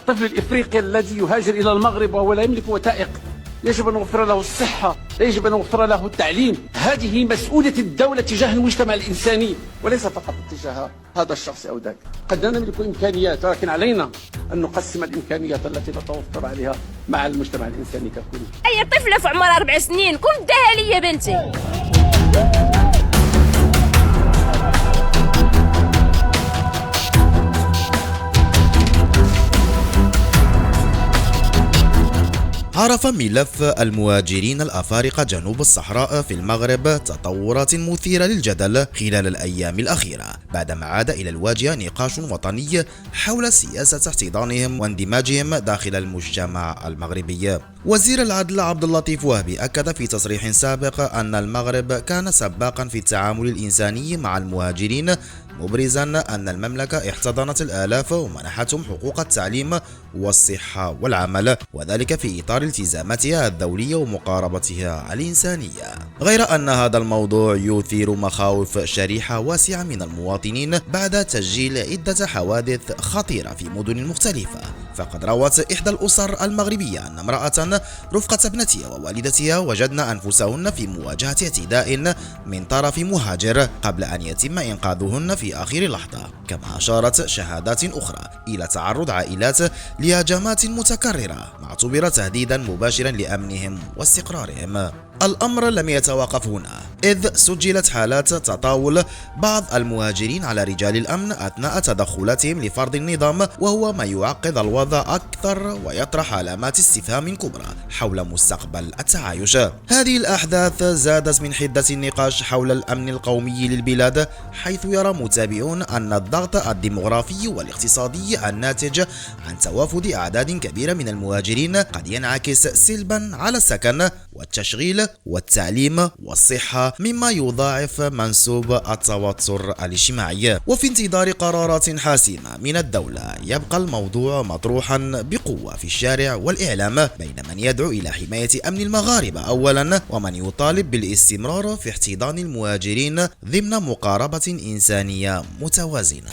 الطفل الإفريقي الذي يهاجر إلى المغرب وهو لا يملك وثائق يجب أن نوفر له الصحة، يجب أن نوفر له التعليم. هذه مسؤولية الدولة تجاه المجتمع الإنساني وليس فقط تجاه هذا الشخص أو ذاك. قد لا نملك إمكانيات ولكن علينا أن نقسم الإمكانيات التي نتوفر عليها مع المجتمع الإنساني ككل. أي طفلة في عمرها 4 سنين كنت داها لي يا بنتي. عرف ملف المهاجرين الأفارقة جنوب الصحراء في المغرب تطورات مثيرة للجدل خلال الأيام الأخيرة، بعدما عاد إلى الواجهة نقاش وطني حول سياسة احتضانهم واندماجهم داخل المجتمع المغربي. وزير العدل عبد اللطيف وهبي أكد في تصريح سابق أن المغرب كان سباقا في التعامل الإنساني مع المهاجرين، مبرزا أن المملكة احتضنت الآلاف ومنحتهم حقوق التعليم والصحة والعمل، وذلك في إطار التزاماتها الدولية ومقاربتها الإنسانية. غير أن هذا الموضوع يثير مخاوف شريحة واسعة من المواطنين بعد تسجيل عدة حوادث خطيرة في مدن مختلفة. فقد روت إحدى الأسر المغربية أن امرأة رفقة ابنتها ووالدتها وجدن أنفسهن في مواجهة اعتداء من طرف مهاجر قبل أن يتم إنقاذهن في آخر لحظة. كما أشارت شهادات أخرى إلى تعرض عائلات لهجمات متكررة ما اعتبر تهديدا مباشرا لأمنهم واستقرارهم. الأمر لم يتوقف هنا، إذ سجلت حالات تطاول بعض المهاجرين على رجال الأمن أثناء تدخلاتهم لفرض النظام، وهو ما يعقد الوضع أكثر ويطرح علامات استفهام كبرى حول مستقبل التعايش. هذه الأحداث زادت من حدة النقاش حول الأمن القومي للبلاد، حيث يرى متابعون أن الضغط الديمغرافي والاقتصادي الناتج عن توافد أعداد كبيرة من المهاجرين قد ينعكس سلبا على السكن والتشغيل والتعليم والصحة، مما يضاعف منسوب التوتر الاجتماعي. وفي انتظار قرارات حاسمة من الدولة، يبقى الموضوع مطروحا بقوة في الشارع والإعلام بين من يدعو إلى حماية أمن المغاربة أولا، ومن يطالب بالاستمرار في احتضان المهاجرين ضمن مقاربة إنسانية متوازنة.